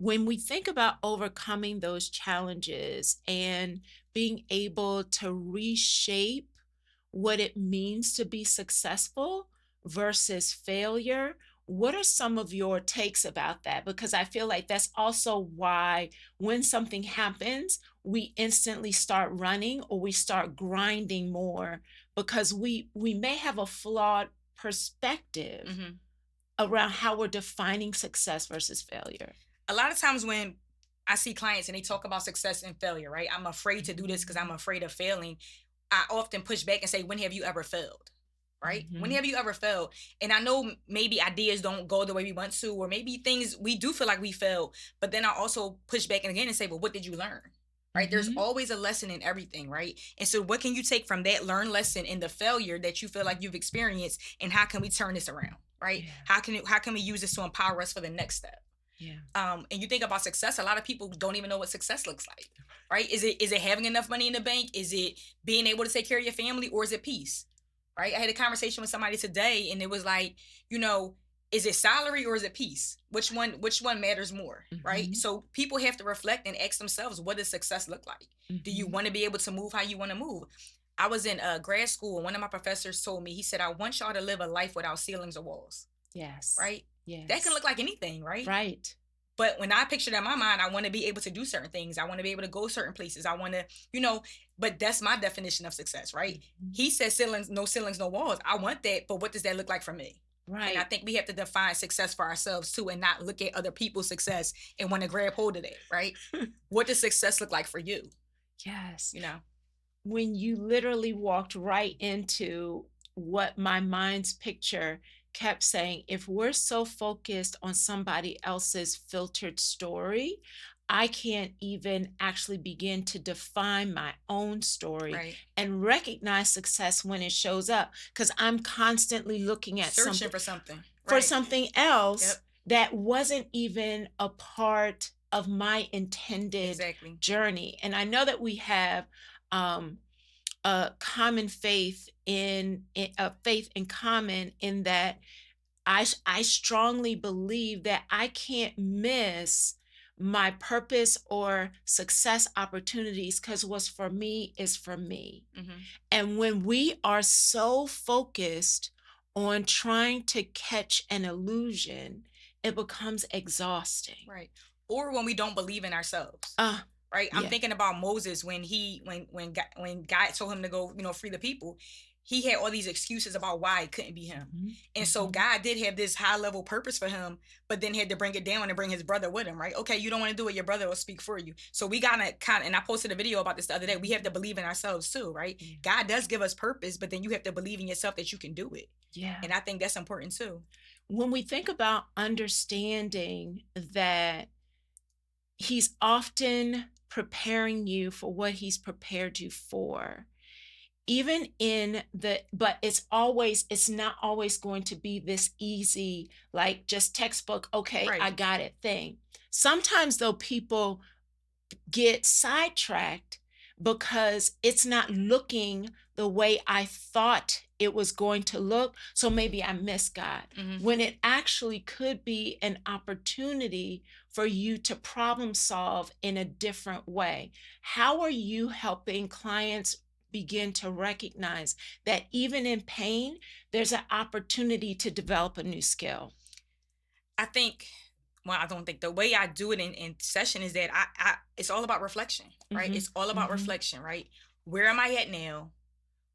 when we think about overcoming those challenges and being able to reshape what it means to be successful versus failure, what are some of your takes about that? Because I feel like that's also why when something happens, we instantly start running or we start grinding more because we may have a flawed perspective Hmm. around how we're defining success versus failure. A lot of times when I see clients and they talk about success and failure, right? I'm afraid to do this because I'm Mhm. afraid of failing. I often push back and say, when have you ever failed? Right? When Mhm. have you ever failed? And I know maybe ideas don't go the way we want to, or maybe things we do feel like we failed. But then I also push back and again and say, well, what did you learn? Right? There's Mhm. always a lesson in everything, right? And so, what can you take from that learned lesson in the failure that you feel like you've experienced, and how can we turn this around? Right? Yeah. How can we use this to empower us for the next step? Yeah. And you think about success, a lot of people don't even know what success looks like, right? Is it having enough money in the bank? Is it being able to take care of your family, or is it peace? Right? I had a conversation with somebody today, and it was like, you know, is it salary or is it peace? Which one matters more, right? Mhm. So people have to reflect and ask themselves, what does success look like? Do you Mhm. want to be able to move how you want to move? I was in grad school, and one of my professors told me, he said, I want y'all to live a life without ceilings or walls, Yes. right? That can Yes. look like anything, right? Right. But when I picture that in my mind, I want to be able to do certain things. I want to be able to go certain places. I want to, you know, but that's my definition of success, right? Mhm. He says ceilings, no walls. I want that, but what does that look like for me? And I Right. think we have to define success for ourselves too, and not look at other people's success and want to grab hold of that, right? What does success look like for you? Yes. You know? When you literally walked right into what my mind's picture kept saying, if we're so focused on somebody else's filtered story, I can't even actually begin to define my own story Right. and recognize success when it shows up because I'm constantly looking at Searching something for something. for Right. something else Yep. that wasn't even a part of my intended Exactly. journey. And I know that we have um, a common faith in a faith in common in that I strongly believe that I can't miss my purpose or success opportunities because what's for me is for me. Hmm. And when we are so focused on trying to catch an illusion, it becomes exhausting. Right. Or when we don't believe in ourselves. Ah, Right. I'm yeah. thinking about Moses when God told him to go, free the people. He had all these excuses about why it couldn't be him. Mhm, And so mhm. God did have this high level purpose for him, but then had to bring it down and bring his brother with him, right? Okay, you don't want to do it, your brother will speak for you. So we gotta and I posted a video about this the other day. We have to believe in ourselves too, right? Yeah. God does give us purpose, but then you have to believe in yourself that you can do it. Yeah. And I think that's important too. When we think about understanding that he's often preparing you for what he's prepared you for, even in the but it's not always going to be this easy, like just textbook, okay, I Right. got it thing. Sometimes though people get sidetracked because it's not looking the way I thought it was going to look. So maybe I missed God Hmm. when it actually could be an opportunity for you to problem solve in a different way. How are you helping clients begin to recognize that even in pain, there's an opportunity to develop a new skill? I think, well, I don't think the way I do it in session is that I it's all about reflection, right? Hmm. It's all about Hmm. reflection, right? Where am I at now?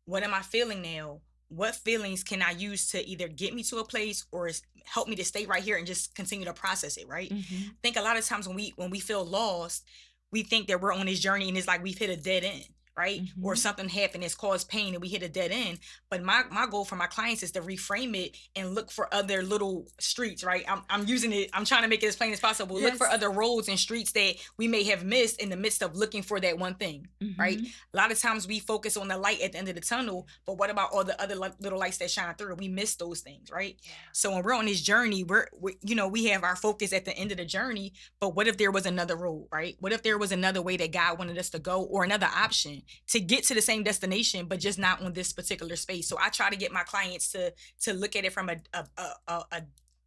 What am I feeling now? What feelings can I use to either get me to a place or help me to stay right here and just continue to process it, right? Hmm. I think a lot of times when we feel lost, we think that we're on this journey and it's like we've hit a dead end, right? Or Hmm. something happened that's caused pain and we hit a dead end. But my goal for my clients is to reframe it and look for other little streets, right? I'm using it, I'm trying to make it as plain as possible. Look for Yes. other roads and streets that we may have missed in the midst of looking for that one thing, right? Hmm. A lot of times we focus on the light at the end of the tunnel, but what about all the other little lights that shine through? We miss those things, right? Yeah. So when we're on this journey, we have our focus at the end of the journey, but what if there was another road, right? What if there was another way that God wanted us to go, or another option to get to the same destination, but just not on this particular space? So I try to get my clients to look at it from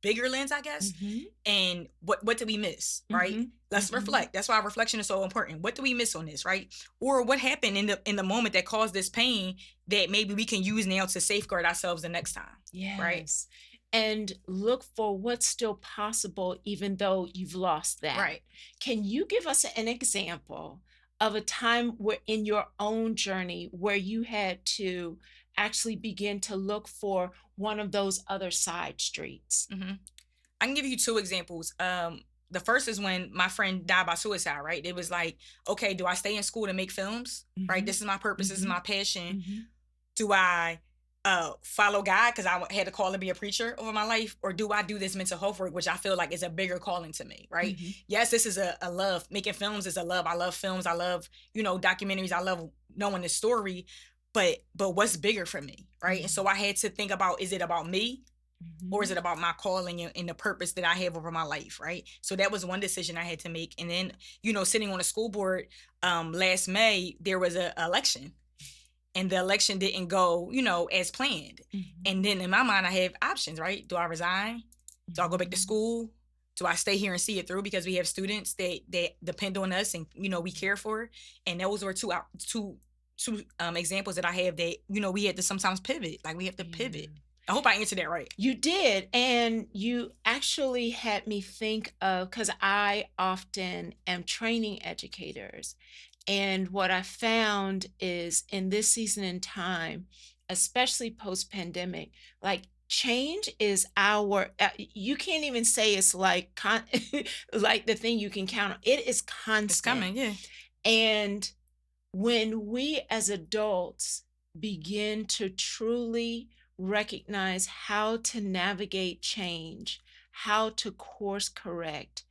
bigger lens, I guess. Mhm. And what did we miss, right? Mhm. Let's Mhm. reflect. That's why reflection is so important. What do we miss on this, right? Or what happened in the moment that caused this pain that maybe we can use now to safeguard ourselves the next time, right? Yes. And look for what's still possible even though you've lost that. Right. Can you give us an example of a time where in your own journey where you had to actually begin to look for one of those other side streets? hmm I can give you two examples. The first is when my friend died by suicide, right? It was like, okay, do I stay in school to make films? Right? Mhm. This is my purpose, this is Mhm. my passion. Mhm. Do I follow God because had to call to be a preacher over my life, or do I do this mental health work, which I feel like is a bigger calling to me, right? Mhm. Yes, this is a love. Making films is a love. I love films. I love, documentaries. I love knowing the story, but what's bigger for me, right? And Mhm. so I had to think about, is it about me, or is Mhm. it about my calling and the purpose that I have over my life, right? So that was one decision I had to make. And then, sitting on a school board, last May, there was a election, and the election didn't go, as planned. Mhm. And then in my mind, I have options, right? Do I resign? Do I go back to Mhm. school? Do I stay here and see it through, because we have students that depend on us, and we care for? And those were two examples that I have that we had to sometimes pivot. Like, we have to Yeah. pivot. I hope I answered that right. You did, and you actually had me think of because I often am training educators, and what I found is in this season in time, especially post-pandemic, like change is our you can't even say it's like like the thing you can count on. It is It's constant. coming, yeah. And when we as adults begin to truly recognize how to navigate change, how to course correct,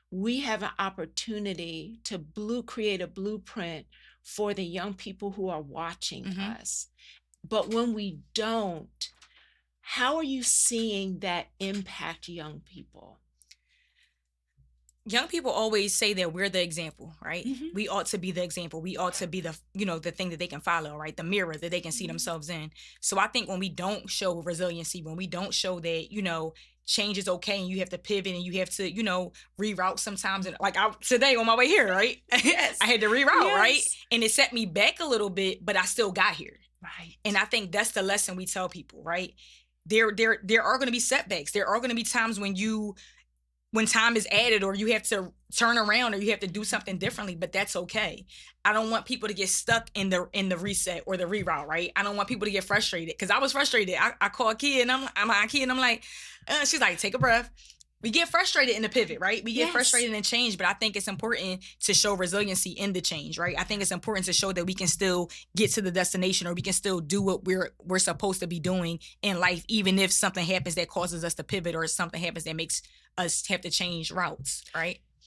we have an opportunity to create a blueprint for the young people who are watching hmm us. But when we don't, how are you seeing that impact young people? Young people always say that we're the example, right? Mhm. We ought to be the example. We ought to be the thing that they can follow, right? The mirror that they can see Mhm. themselves in. So I think when we don't show resiliency, when we don't show that, change is okay and you have to pivot and you have to, reroute sometimes. And like, today on my way here, right? I Yes. had to reroute, right? Yes. And it set me back a little bit, but I still got here. And Right. I think that's the lesson we tell people, right? There are going to be setbacks. There are going to be times when time is added, or you have to turn around, or you have to do something differently, but that's okay. I don't want people to get stuck in the reset or the reroute, right? I don't want people to get frustrated, because I was frustrated. I call a kid, and I'm a kid, and I'm like, she's like, take a breath. We get frustrated in the pivot, right? We get Yes. frustrated in change, but I think it's important to show resiliency in the change, right? I think it's important to show that we can still get to the destination, or we can still do what we're supposed to be doing in life, even if something happens that causes us to pivot, or something happens that makes us have to change routes, right?